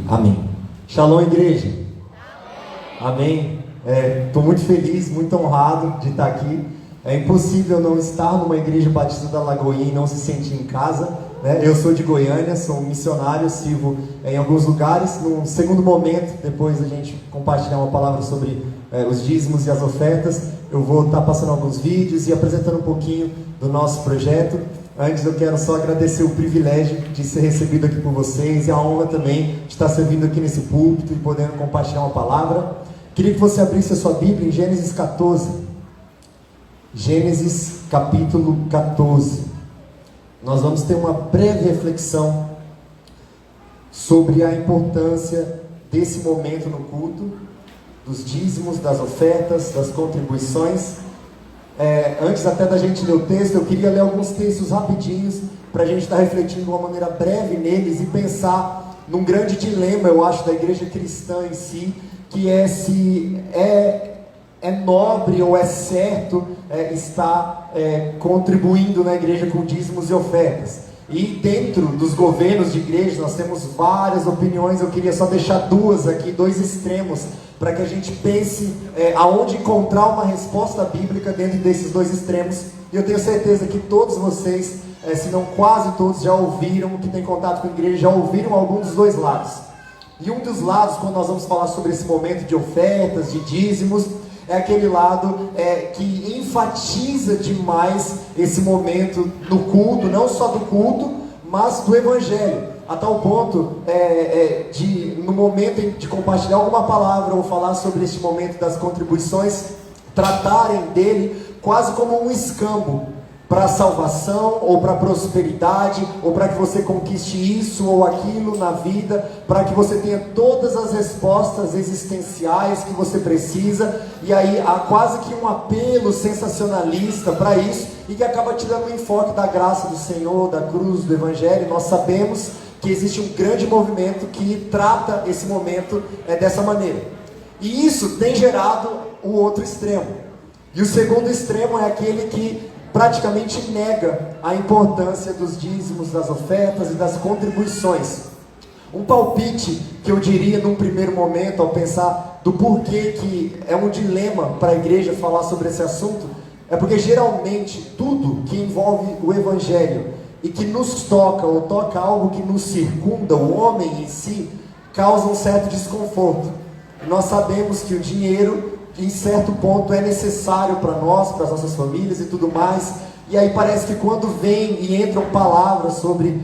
Amém. Shalom, igreja. Amém. Estou muito feliz, muito honrado de estar aqui. É impossível não estar numa igreja batista da Lagoinha e não se sentir em casa, né? Eu sou de Goiânia, sou um missionário, sirvo em alguns lugares. Num segundo momento, depois da gente compartilhar uma palavra sobre os dízimos e as ofertas, eu vou estar passando alguns vídeos e apresentando um pouquinho do nosso projeto. Antes eu quero só agradecer o privilégio de ser recebido aqui por vocês e a honra também de estar servindo aqui nesse púlpito e podendo compartilhar uma palavra. Queria que você abrisse a sua Bíblia em Gênesis 14. Gênesis capítulo 14. Nós vamos ter uma breve reflexão sobre a importância desse momento no culto, dos dízimos, das ofertas, das contribuições. Antes até da gente ler o texto, eu queria ler alguns textos rapidinhos para a gente estar refletindo de uma maneira breve neles e pensar num grande dilema, eu acho, da igreja cristã em si, que é se é nobre ou é certo estar contribuindo na igreja com dízimos e ofertas. E dentro dos governos de igreja nós temos várias opiniões. Eu queria só deixar duas aqui, dois extremos, para que a gente pense aonde encontrar uma resposta bíblica dentro desses dois extremos. E eu tenho certeza que todos vocês, se não quase todos, já ouviram, que tem contato com a igreja, já ouviram algum dos dois lados. E um dos lados, quando nós vamos falar sobre esse momento de ofertas, de dízimos, é aquele lado que enfatiza demais esse momento no culto, não só do culto, mas do evangelho, a tal ponto de, no momento de compartilhar alguma palavra ou falar sobre este momento das contribuições, tratarem dele quase como um escambo para a salvação, ou para a prosperidade, ou para que você conquiste isso ou aquilo na vida, para que você tenha todas as respostas existenciais que você precisa. E aí há quase que um apelo sensacionalista para isso, e que acaba tirando o enfoque da graça do Senhor, da cruz, do Evangelho. Nós sabemos que existe um grande movimento que trata esse momento dessa maneira, e isso tem gerado o outro extremo. E o segundo extremo é aquele que praticamente nega a importância dos dízimos, das ofertas e das contribuições. Um palpite que eu diria num primeiro momento, ao pensar do porquê que é um dilema para a igreja falar sobre esse assunto, é porque geralmente tudo que envolve o evangelho e que nos toca, ou toca algo que nos circunda, o homem em si, causa um certo desconforto. Nós sabemos que o dinheiro, em certo ponto, é necessário para nós, para as nossas famílias e tudo mais. E aí parece que quando vem e entram palavras sobre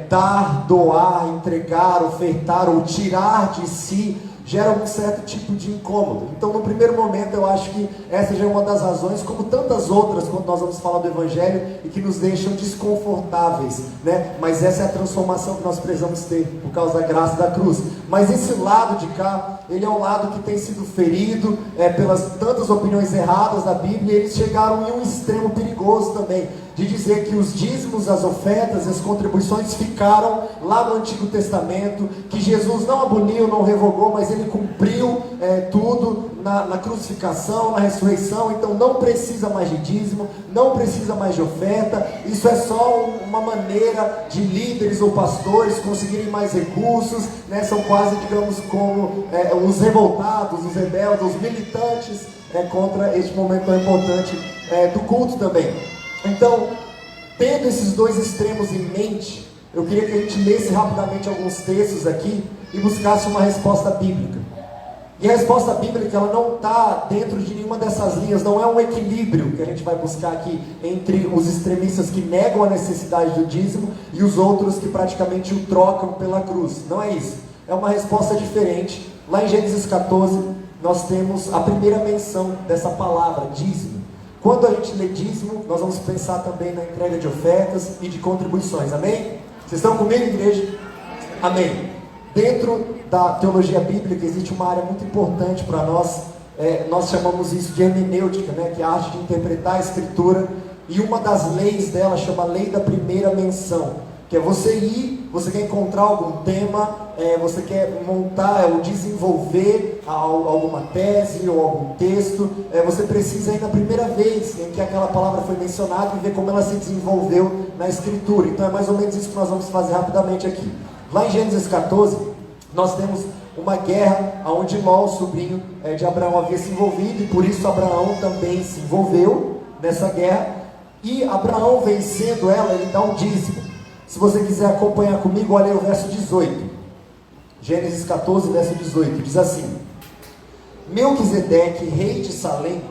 dar, doar, entregar, ofertar ou tirar de si, gera um certo tipo de incômodo. Então, no primeiro momento, eu acho que essa já é uma das razões, como tantas outras, quando nós vamos falar do Evangelho, e que nos deixam desconfortáveis, né? Mas essa é a transformação que nós precisamos ter, por causa da graça da cruz. Mas esse lado de cá, ele é um lado que tem sido ferido pelas tantas opiniões erradas da Bíblia, e eles chegaram em um extremo perigoso também, de dizer que os dízimos, as ofertas e as contribuições ficaram lá no Antigo Testamento, que Jesus não aboliu, não revogou, mas ele cumpriu tudo na crucificação, na ressurreição. Então não precisa mais de dízimo, não precisa mais de oferta. Isso é só uma maneira de líderes ou pastores conseguirem mais recursos, né? São quase, digamos, como os revoltados, os rebeldes, os militantes contra este momento tão importante do culto também. Então, tendo esses dois extremos em mente, eu queria que a gente lesse rapidamente alguns textos aqui e buscasse uma resposta bíblica. E a resposta bíblica, ela não está dentro de nenhuma dessas linhas, não é um equilíbrio que a gente vai buscar aqui entre os extremistas que negam a necessidade do dízimo e os outros que praticamente o trocam pela cruz. Não é isso, é uma resposta diferente. Lá em Gênesis 14, nós temos a primeira menção dessa palavra, dízimo. Quando a gente lê dízimo, nós vamos pensar também na entrega de ofertas e de contribuições, amém? Vocês estão comigo, igreja? Amém. Dentro da teologia bíblica existe uma área muito importante para nós, nós chamamos isso de hermenêutica, né? Que é a arte de interpretar a escritura, e uma das leis dela chama a lei da primeira menção, que é você quer encontrar algum tema, você quer montar ou desenvolver alguma tese ou algum texto, você precisa ir na primeira vez em que aquela palavra foi mencionada e ver como ela se desenvolveu na escritura. Então é mais ou menos isso que nós vamos fazer rapidamente aqui. Lá em Gênesis 14, nós temos uma guerra onde Ló, o sobrinho de Abraão, havia se envolvido, e por isso Abraão também se envolveu nessa guerra, e Abraão, vencendo ela, ele dá um dízimo. Se você quiser acompanhar comigo, olha aí o verso 18, Gênesis 14, verso 18, diz assim: Melquisedeque, rei de Salém,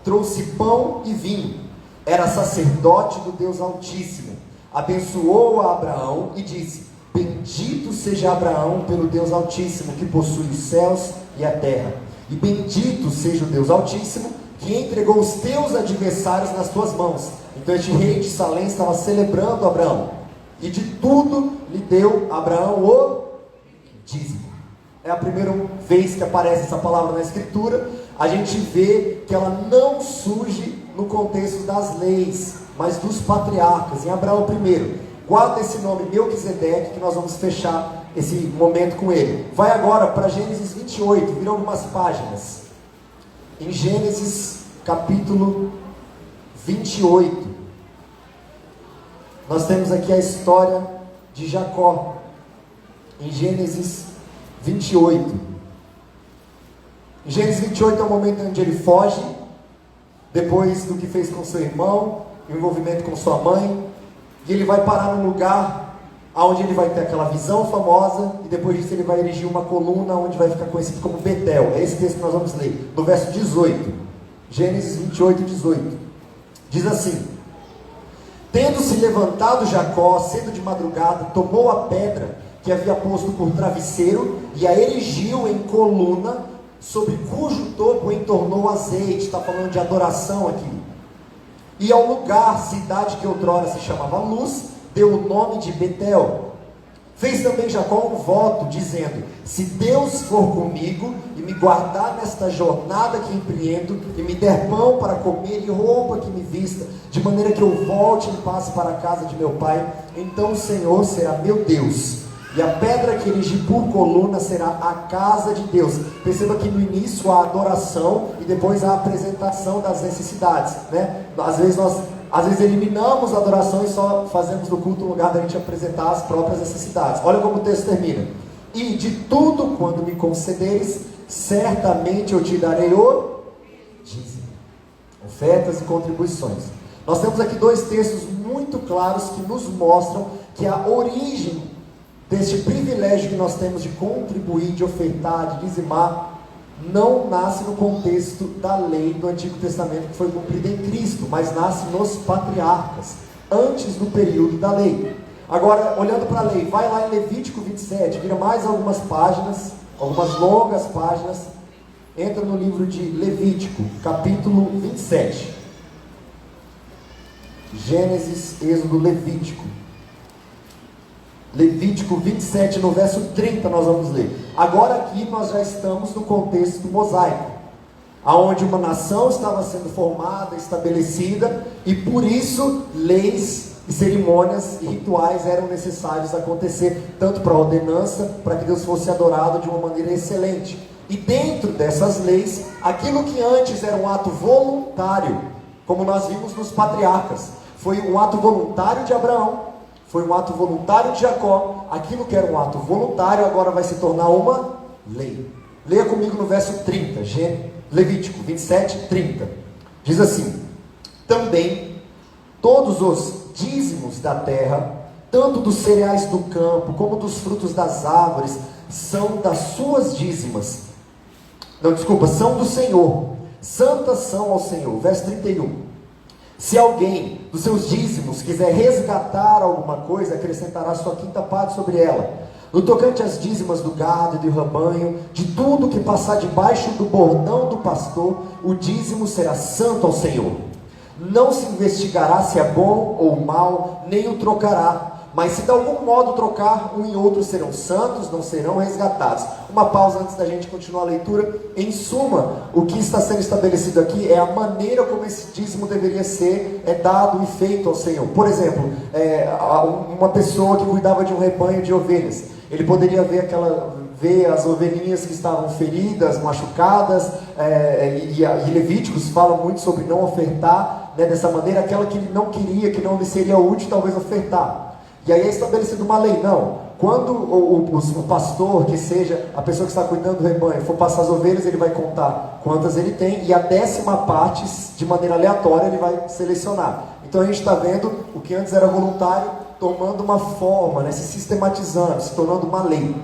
trouxe pão e vinho, era sacerdote do Deus Altíssimo, abençoou a Abraão e disse: Bendito seja Abraão pelo Deus Altíssimo, que possui os céus e a terra, e bendito seja o Deus Altíssimo, que entregou os teus adversários nas tuas mãos. Então este rei de Salém estava celebrando Abraão, e de tudo lhe deu Abraão o dízimo. É a primeira vez que aparece essa palavra na Escritura. A gente vê que ela não surge no contexto das leis, mas dos patriarcas, em Abraão primeiro. Guarda esse nome, Melquisedeque, que nós vamos fechar esse momento com ele. Vai agora para Gênesis 28, vira algumas páginas. Em Gênesis capítulo 28, nós temos aqui a história de Jacó. Em Gênesis 28. Em Gênesis 28 é o momento onde ele foge, depois do que fez com seu irmão, o envolvimento com sua mãe, e ele vai parar num lugar onde ele vai ter aquela visão famosa, e depois disso ele vai erigir uma coluna onde vai ficar conhecido como Betel. É esse texto que nós vamos ler, no verso 18, Gênesis 28, 18, diz assim: Tendo-se levantado Jacó cedo de madrugada, tomou a pedra que havia posto por travesseiro e a erigiu em coluna, sobre cujo topo entornou azeite. Está falando de adoração aqui. E ao lugar, cidade que outrora se chamava Luz, deu o nome de Betel. Fez também Jacó um voto, dizendo: Se Deus for comigo e me guardar nesta jornada que empreendo, e me der pão para comer e roupa que me vista, de maneira que eu volte em paz para a casa de meu pai, então o Senhor será meu Deus, e a pedra que erigi por coluna será a casa de Deus. Perceba que no início há adoração e depois a apresentação das necessidades, né? Às vezes eliminamos a adoração e só fazemos do culto um lugar da gente apresentar as próprias necessidades. Olha como o texto termina: E de tudo quando me concederes, certamente eu te darei o dízimo, ofertas e contribuições. Nós temos aqui dois textos muito claros que nos mostram que a origem deste privilégio que nós temos de contribuir, de ofertar, de dizimar, não nasce no contexto da lei do Antigo Testamento que foi cumprida em Cristo, mas nasce nos patriarcas, antes do período da lei. Agora, olhando para a lei, vai lá em Levítico 27, vira mais algumas páginas, algumas longas páginas, entra no livro de Levítico, capítulo 27. Gênesis, Êxodo, Levítico. Levítico 27, no verso 30 nós vamos ler. Agora aqui nós já estamos no contexto mosaico, aonde uma nação estava sendo formada, estabelecida, e por isso leis e cerimônias e rituais eram necessários acontecer, tanto para a ordenança, para que Deus fosse adorado de uma maneira excelente. E dentro dessas leis, aquilo que antes era um ato voluntário, como nós vimos nos patriarcas, foi um ato voluntário de Abraão, foi um ato voluntário de Jacó. Aquilo que era um ato voluntário agora vai se tornar uma lei. Leia comigo no verso 30, Levítico 27, 30. Diz assim: Também todos os dízimos da terra, tanto dos cereais do campo como dos frutos das árvores, são das suas dízimas. São do Senhor. Santas são ao Senhor. Verso 31. Se alguém dos seus dízimos quiser resgatar alguma coisa, acrescentará sua quinta parte sobre ela. No tocante às dízimas do gado e do rebanho, de tudo que passar debaixo do bordão do pastor, o dízimo será santo ao Senhor. Não se investigará se é bom ou mal, nem o trocará. Mas se de algum modo trocar, um e outro serão santos, não serão resgatados. Uma pausa antes da gente continuar a leitura. Em suma, o que está sendo estabelecido aqui é a maneira como esse dízimo deveria ser dado e feito ao Senhor. Por exemplo, uma pessoa que cuidava de um rebanho de ovelhas, ele poderia ver as ovelhinhas que estavam feridas, machucadas, e Levíticos falam muito sobre não ofertar, né, dessa maneira, aquela que ele não queria, que não lhe seria útil, talvez ofertar. E aí é estabelecida uma lei. Não, quando o pastor, que seja a pessoa que está cuidando do rebanho, for passar as ovelhas, ele vai contar quantas ele tem, e a 10ª parte, de maneira aleatória, ele vai selecionar. Então a gente está vendo o que antes era voluntário, tomando uma forma, né, se sistematizando, se tornando uma lei.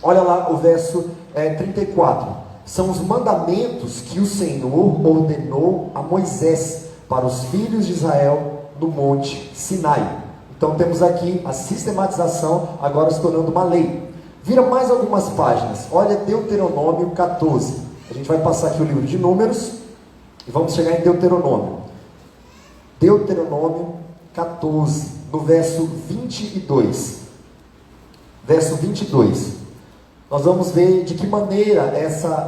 Olha lá o verso 34. São os mandamentos que o Senhor ordenou a Moisés para os filhos de Israel no monte Sinai. Então temos aqui a sistematização, agora se tornando uma lei. Vira mais algumas páginas. Olha Deuteronômio 14. A gente vai passar aqui o livro de Números e vamos chegar em Deuteronômio. Deuteronômio 14, no verso 22. Verso 22. Nós vamos ver de que maneira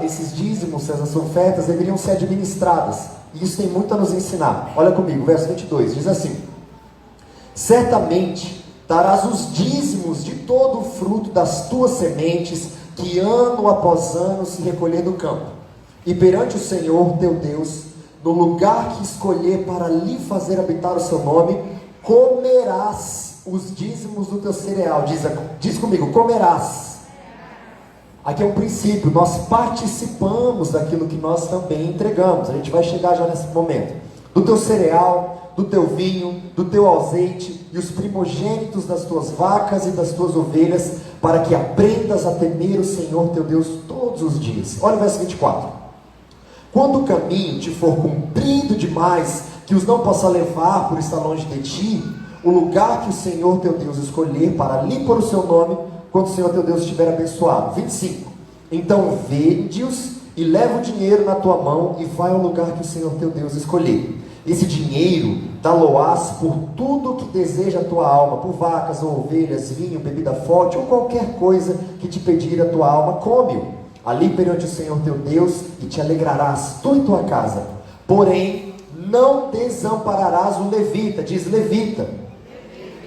esses dízimos, essas ofertas deveriam ser administradas. E isso tem muito a nos ensinar. Olha comigo, verso 22, diz assim: certamente darás os dízimos de todo o fruto das tuas sementes, que ano após ano se recolher do campo. E perante o Senhor teu Deus, no lugar que escolher para lhe fazer habitar o seu nome, comerás os dízimos do teu cereal. Diz comigo, comerás. Aqui é um princípio, nós participamos daquilo que nós também entregamos. A gente vai chegar já nesse momento. Do teu cereal, do teu vinho, do teu azeite e os primogênitos das tuas vacas e das tuas ovelhas, para que aprendas a temer o Senhor teu Deus todos os dias. Olha o verso 24. Quando o caminho te for comprido demais, que os não possa levar por estar longe de ti, o lugar que o Senhor teu Deus escolher para lhe pôr o seu nome, quando o Senhor teu Deus estiver abençoado. 25. Então vende-os e leva o dinheiro na tua mão e vai ao lugar que o Senhor teu Deus escolher. Esse dinheiro dá-lo-ás por tudo que deseja a tua alma, por vacas ou ovelhas, vinho, bebida forte ou qualquer coisa que te pedir a tua alma, come-o ali perante o Senhor teu Deus e te alegrarás, tu e tua casa. Porém, não desampararás o levita, diz levita,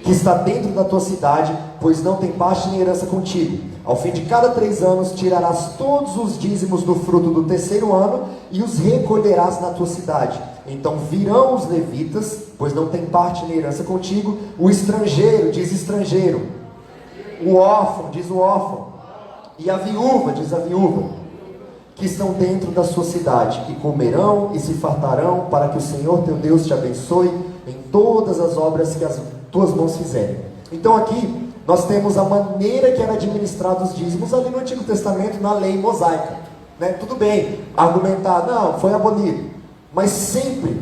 que está dentro da tua cidade, pois não tem parte nem herança contigo. Ao fim de cada 3 anos tirarás todos os dízimos do fruto do 3º ano e os recolherás na tua cidade. Então virão os levitas, pois não tem parte nem herança contigo, o estrangeiro, diz estrangeiro, o órfão, diz o órfão, e a viúva, diz a viúva, que estão dentro da sua cidade, e comerão e se fartarão, para que o Senhor teu Deus te abençoe em todas as obras que as tuas mãos fizerem. Então aqui nós temos a maneira que era administrado os dízimos ali no Antigo Testamento, na lei mosaica, né? Tudo bem, argumentar, não, foi abolido, mas sempre,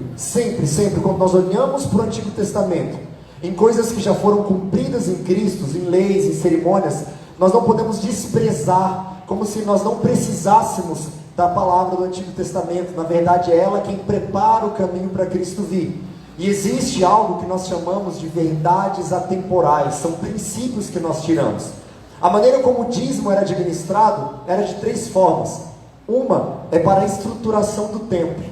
quando nós olhamos para o Antigo Testamento, em coisas que já foram cumpridas em Cristo, em leis, em cerimônias, nós não podemos desprezar, como se nós não precisássemos da palavra do Antigo Testamento. Na verdade é ela quem prepara o caminho para Cristo vir. E existe algo que nós chamamos de verdades atemporais, são princípios que nós tiramos. A maneira como o dízimo era administrado era de 3 formas. Uma é para a estruturação do templo.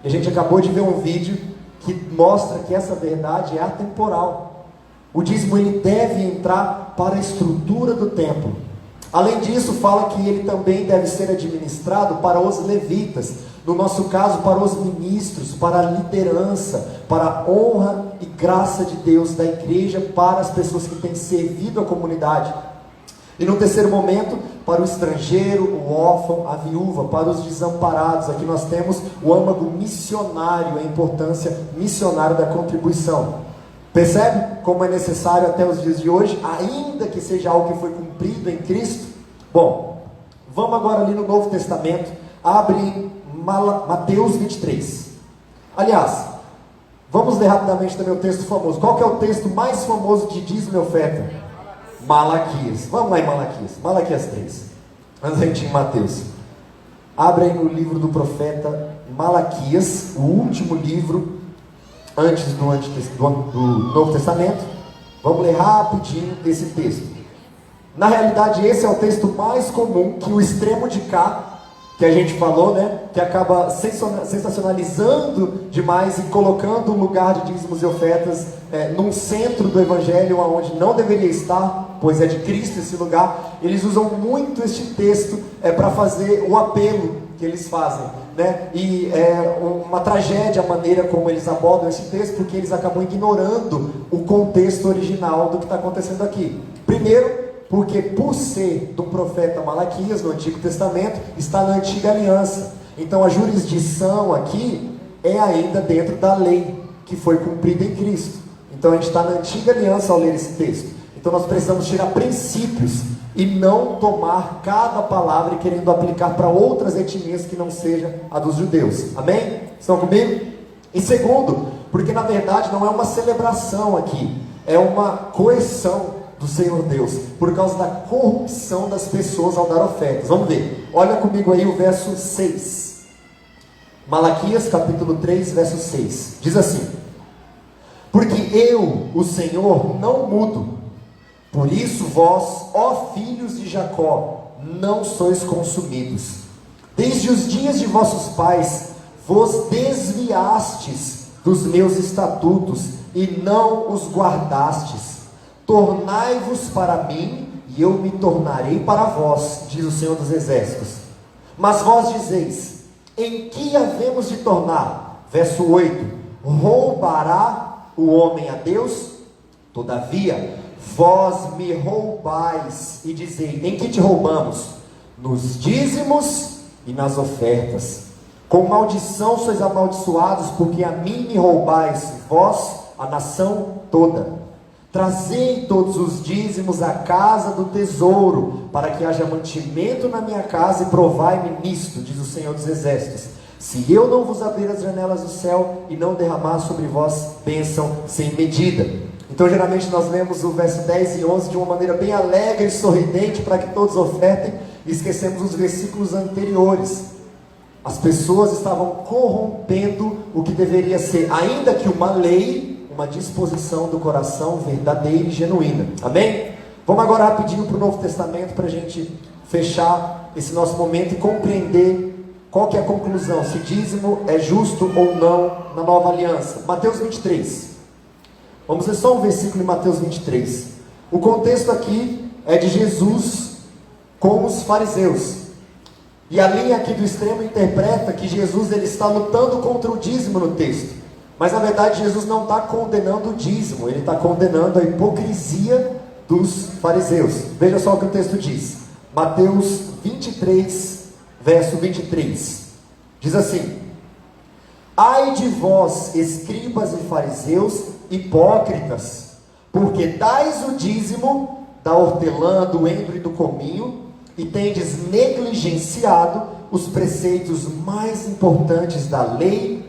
E a gente acabou de ver um vídeo que mostra que essa verdade é atemporal. O dízimo ele deve entrar para a estrutura do templo. Além disso, fala que ele também deve ser administrado para os levitas. No nosso caso, para os ministros, para a liderança, para a honra e graça de Deus da igreja, para as pessoas que têm servido a comunidade. E no 3º momento, para o estrangeiro, o órfão, a viúva, para os desamparados. Aqui nós temos o âmago missionário, a importância missionária da contribuição. Percebe como é necessário até os dias de hoje, ainda que seja algo que foi cumprido em Cristo? Bom, vamos agora ali no Novo Testamento, abre em Mateus 23. Aliás, vamos ler rapidamente também o texto famoso. Qual que é o texto mais famoso de dízimo e oferta? Malaquias. Vamos lá em Malaquias. Malaquias 3. Antes a gente ir em Mateus. Abre aí no livro do profeta Malaquias, o último livro antes do Novo Testamento. Vamos ler rapidinho esse texto. Na realidade, esse é o texto mais comum que o extremo de cá, que a gente falou, né, que acaba sensacionalizando demais e colocando o lugar de dízimos e ofertas num centro do evangelho, onde não deveria estar, pois é de Cristo esse lugar. Eles usam muito este texto para fazer o apelo que eles fazem. né? E é uma tragédia a maneira como eles abordam esse texto, porque eles acabam ignorando o contexto original do que está acontecendo aqui. Primeiro, porque por ser do profeta Malaquias no Antigo Testamento, está na Antiga Aliança. Então a jurisdição aqui é ainda dentro da lei que foi cumprida em Cristo. Então a gente está na Antiga Aliança ao ler esse texto. Então nós precisamos tirar princípios e não tomar cada palavra e querendo aplicar para outras etnias que não seja a dos judeus. Amém? Estão comigo? E segundo, porque na verdade não é uma celebração aqui, é uma coerção do Senhor Deus, por causa da corrupção das pessoas ao dar ofertas. Vamos ver, olha comigo aí o verso 6, Malaquias capítulo 3, verso 6, diz assim: porque eu, o Senhor, não mudo, por isso vós, ó filhos de Jacó, não sois consumidos. Desde os dias de vossos pais, vos desviastes dos meus estatutos, e não os guardastes. Tornai-vos para mim, e eu me tornarei para vós, diz o Senhor dos Exércitos. Mas vós dizeis: em que havemos de tornar? Verso 8: roubará o homem a Deus? Todavia, vós me roubais, e dizei: em que te roubamos? Nos dízimos e nas ofertas. Com maldição sois amaldiçoados, porque a mim me roubais, vós, a nação toda. Trazei todos os dízimos à casa do tesouro, para que haja mantimento na minha casa, e provai-me nisto, diz o Senhor dos Exércitos, se eu não vos abrir as janelas do céu, e não derramar sobre vós bênção sem medida. Então geralmente nós lemos o verso 10 e 11 de uma maneira bem alegre e sorridente, para que todos ofertem, e esquecemos os versículos anteriores. As pessoas estavam corrompendo o que deveria ser, ainda que uma lei, uma disposição do coração verdadeira e genuína. Amém? Vamos agora rapidinho para o Novo Testamento, para a gente fechar esse nosso momento e compreender qual que é a conclusão, se dízimo é justo ou não na nova aliança. Mateus 23. Vamos ler só um versículo em Mateus 23. O contexto aqui é de Jesus com os fariseus. E a linha aqui do extremo interpreta que Jesus ele está lutando contra o dízimo no texto. Mas na verdade Jesus não está condenando o dízimo, ele está condenando a hipocrisia dos fariseus. Veja só o que o texto diz. Mateus 23, verso 23. Diz assim: ai de vós, escribas e fariseus, hipócritas, porque dais o dízimo da hortelã, do endro e do cominho, e tendes negligenciado os preceitos mais importantes da lei,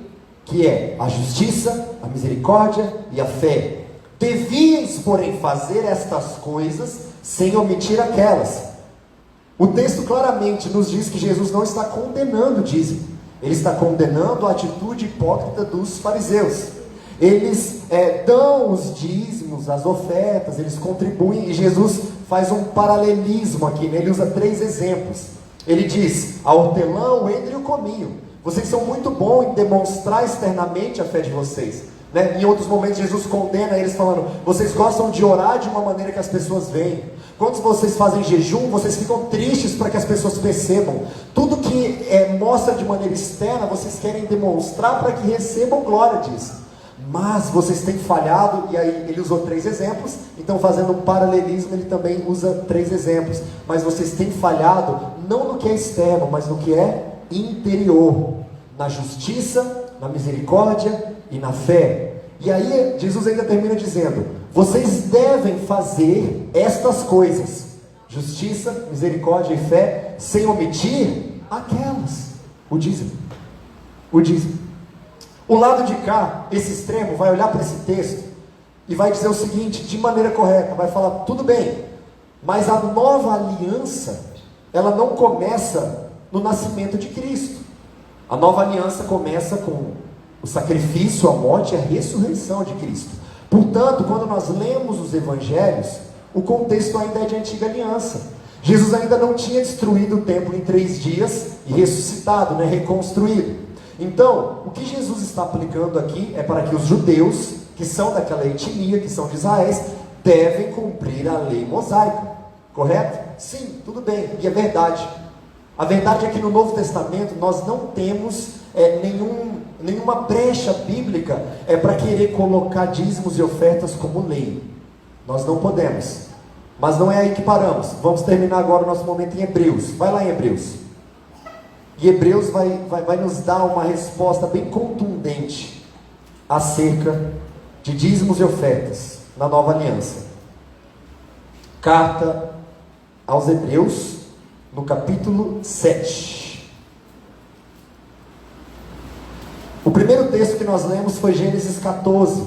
que é a justiça, a misericórdia e a fé. Devíeis, porém, fazer estas coisas sem omitir aquelas. O texto claramente nos diz que Jesus não está condenando o dízimo, ele está condenando a atitude hipócrita dos fariseus. Eles dão os dízimos, as ofertas, eles contribuem, e Jesus faz um paralelismo aqui, né? Ele usa 3 exemplos. Ele diz: a hortelã, o endro e o cominho. Vocês são muito bons em demonstrar externamente a fé de vocês, né? Em outros momentos Jesus condena eles falando: vocês gostam de orar de uma maneira que as pessoas veem. Quando vocês fazem jejum, vocês ficam tristes para que as pessoas percebam. Tudo que mostra de maneira externa, vocês querem demonstrar para que recebam glória disso. Mas vocês têm falhado, e aí ele usou 3 exemplos, então fazendo um paralelismo ele também usa 3 exemplos. Mas vocês têm falhado não no que é externo, mas no que é interior, na justiça, na misericórdia e na fé. E aí Jesus ainda termina dizendo: vocês devem fazer estas coisas, justiça, misericórdia e fé, sem omitir aquelas, o dízimo. O lado de cá, esse extremo, vai olhar para esse texto e vai dizer o seguinte, de maneira correta, vai falar: tudo bem, mas a nova aliança, ela não começa no nascimento de Cristo. A nova aliança começa com o sacrifício, a morte e a ressurreição de Cristo. Portanto, quando nós lemos os evangelhos, o contexto ainda é de antiga aliança. Jesus ainda não tinha destruído o templo em 3 dias e ressuscitado, né, reconstruído. Então, o que Jesus está aplicando aqui é para que os judeus, que são daquela etnia, que são de Israel, devem cumprir a lei mosaica. Correto? Sim, tudo bem, e é verdade. A verdade é que no Novo Testamento nós não temos nenhuma brecha bíblica para querer colocar dízimos e ofertas como lei. Nós não podemos. Mas não é aí que paramos. Vamos terminar agora o nosso momento em Hebreus. Vai lá em Hebreus. E Hebreus vai nos dar uma resposta bem contundente acerca de dízimos e ofertas na nova aliança. Carta aos Hebreus, no capítulo 7. O primeiro texto que nós lemos foi Gênesis 14.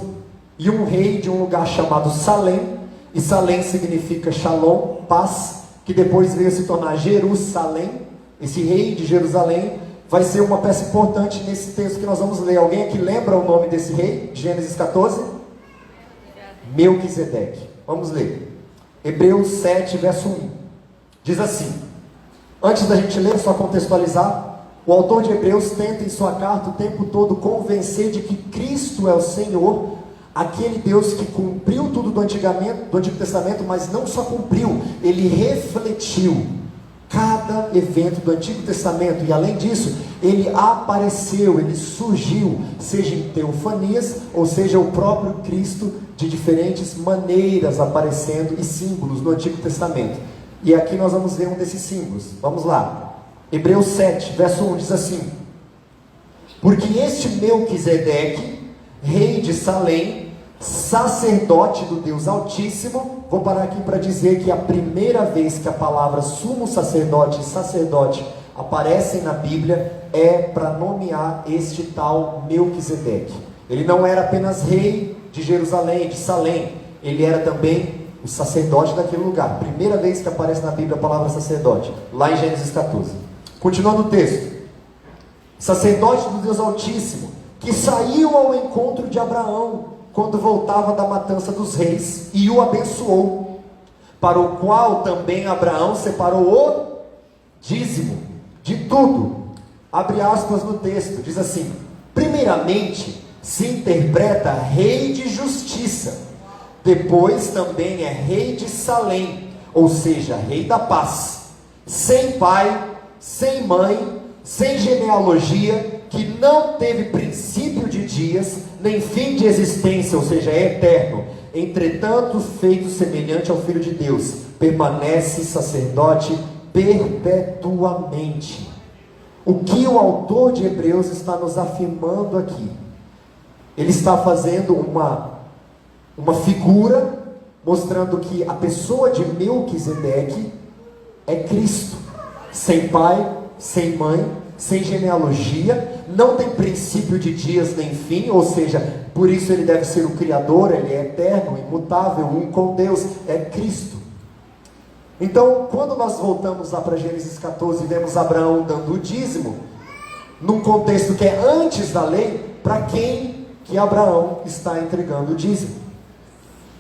E um rei de um lugar chamado Salém, e Salém significa Shalom, paz, que depois veio se tornar Jerusalém. Esse rei de Jerusalém vai ser uma peça importante nesse texto que nós vamos ler. Alguém aqui lembra o nome desse rei? Gênesis 14? Melquisedeque. Vamos ler. Hebreus 7, verso 1. Diz assim: antes da gente ler, só contextualizar, o autor de Hebreus tenta em sua carta o tempo todo convencer de que Cristo é o Senhor, aquele Deus que cumpriu tudo do Antigo Testamento, mas não só cumpriu, ele refletiu cada evento do Antigo Testamento, e além disso, ele apareceu, ele surgiu, seja em teofanias, ou seja, o próprio Cristo, de diferentes maneiras aparecendo, e símbolos no Antigo Testamento. E aqui nós vamos ver um desses símbolos. Vamos lá. Hebreus 7, verso 1 diz assim: porque este Melquisedeque, rei de Salém, sacerdote do Deus Altíssimo. Vou parar aqui para dizer que a primeira vez que a palavra sumo sacerdote e sacerdote aparecem na Bíblia é para nomear este tal Melquisedeque. Ele não era apenas rei de Jerusalém, de Salém, ele era também o sacerdote daquele lugar. Primeira vez que aparece na Bíblia a palavra sacerdote, lá em Gênesis 14. Continuando o texto: sacerdote do Deus Altíssimo, que saiu ao encontro de Abraão quando voltava da matança dos reis, e o abençoou, para o qual também Abraão separou o dízimo de tudo. Abre aspas no texto, diz assim: primeiramente se interpreta rei de justiça, depois também é rei de Salém, ou seja, rei da paz, sem pai, sem mãe, sem genealogia, que não teve princípio de dias, nem fim de existência, ou seja, é eterno. Entretanto, feito semelhante ao Filho de Deus, permanece sacerdote perpetuamente. O que o autor de Hebreus está nos afirmando aqui? Ele está fazendo uma figura, mostrando que a pessoa de Melquisedeque é Cristo, sem pai, sem mãe, sem genealogia, não tem princípio de dias nem fim, ou seja, por isso ele deve ser o Criador, ele é eterno, imutável, um com Deus, é Cristo. Então, quando nós voltamos lá para Gênesis 14 e vemos Abraão dando o dízimo, num contexto que é antes da lei, para quem que Abraão está entregando o dízimo?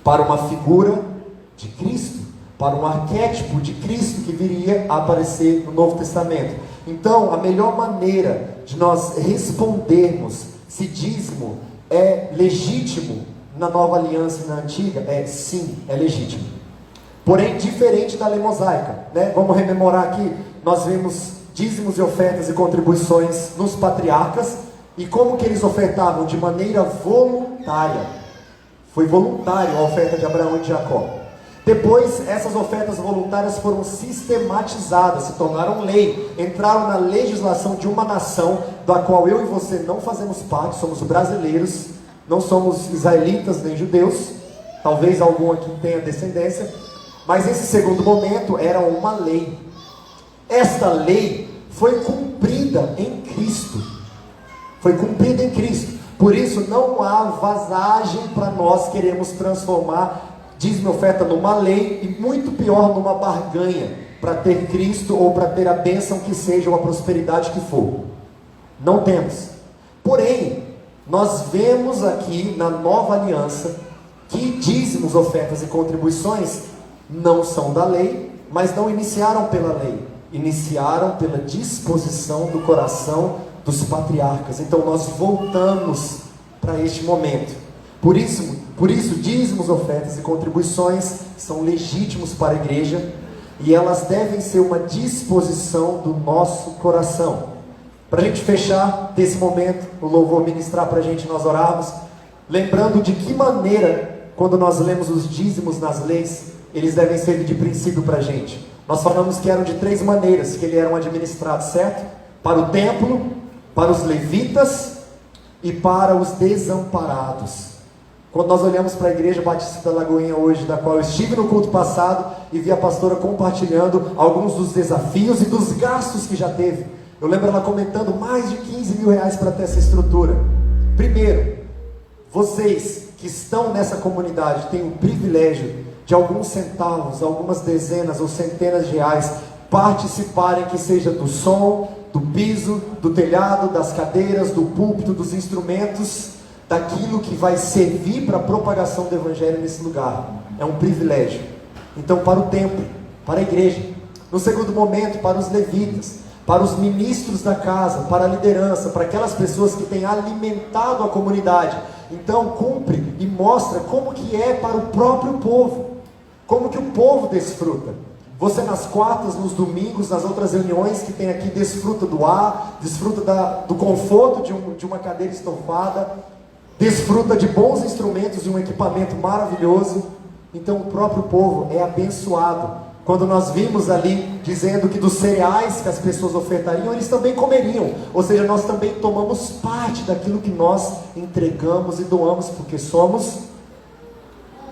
Para uma figura de Cristo, para um arquétipo de Cristo que viria a aparecer no Novo Testamento. Então, a melhor maneira de nós respondermos se dízimo é legítimo na nova aliança e na antiga, sim, é legítimo. Porém, diferente da lei mosaica, né? Vamos rememorar aqui, nós vemos dízimos e ofertas e contribuições nos patriarcas, e como que eles ofertavam? De maneira voluntária. Foi voluntário a oferta de Abraão e de Jacó. Depois, essas ofertas voluntárias foram sistematizadas, se tornaram lei, entraram na legislação de uma nação, da qual eu e você não fazemos parte, somos brasileiros, não somos israelitas nem judeus, talvez algum aqui tenha descendência, mas esse segundo momento era uma lei. Esta lei foi cumprida em Cristo, foi cumprida em Cristo, por isso não há vazagem para nós queremos transformar dízimo e oferta numa lei, e muito pior, numa barganha, para ter Cristo ou para ter a bênção que seja, ou a prosperidade que for. Não temos. Porém, nós vemos aqui na nova aliança que dízimos, ofertas e contribuições não são da lei, mas não iniciaram pela lei, iniciaram pela disposição do coração dos patriarcas. Então nós voltamos para este momento. Por isso, dízimos, ofertas e contribuições são legítimos para a igreja, e elas devem ser uma disposição do nosso coração. Para a gente fechar desse momento, o louvor ministrar para a gente, nós orarmos, lembrando de que maneira, quando nós lemos os dízimos nas leis, eles devem servir de princípio para a gente. Nós falamos que eram de 3 maneiras que eles eram administrados, certo? Para o templo, para os levitas e para os desamparados. Quando nós olhamos para a Igreja Batista da Lagoinha hoje, da qual eu estive no culto passado e vi a pastora compartilhando alguns dos desafios e dos gastos que já teve. Eu lembro ela comentando mais de 15 mil reais para ter essa estrutura. Primeiro, vocês que estão nessa comunidade têm o privilégio de alguns centavos, algumas dezenas ou centenas de reais participarem, que seja do som, do piso, do telhado, das cadeiras, do púlpito, dos instrumentos, daquilo que vai servir para a propagação do Evangelho nesse lugar. É um privilégio. Então, para o templo, para a igreja. No segundo momento, para os levitas, para os ministros da casa, para a liderança, para aquelas pessoas que têm alimentado a comunidade. Então, cumpre e mostra como que é para o próprio povo, como que o povo desfruta. Você nas quartas, nos domingos, nas outras reuniões que tem aqui, desfruta do ar, desfruta do conforto de uma cadeira estofada, desfruta de bons instrumentos e um equipamento maravilhoso. Então o próprio povo é abençoado. Quando nós vimos ali, dizendo que dos cereais que as pessoas ofertariam, eles também comeriam. Ou seja, nós também tomamos parte daquilo que nós entregamos e doamos, porque somos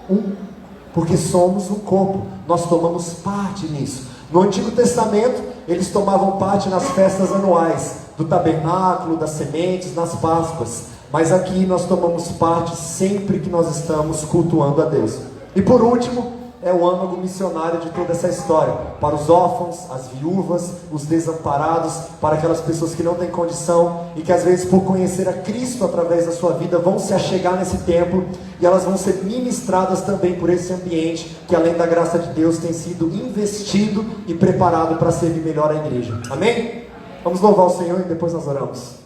um corpo. Nós tomamos parte nisso. No Antigo Testamento, eles tomavam parte nas festas anuais, do tabernáculo, das sementes, nas Páscoas. Mas aqui nós tomamos parte sempre que nós estamos cultuando a Deus. E por último, é o âmago missionário de toda essa história. Para os órfãos, as viúvas, os desamparados, para aquelas pessoas que não têm condição e que às vezes por conhecer a Cristo através da sua vida vão se achegar nesse templo e elas vão ser ministradas também por esse ambiente que além da graça de Deus tem sido investido e preparado para servir melhor a igreja. Amém? Vamos louvar o Senhor e depois nós oramos.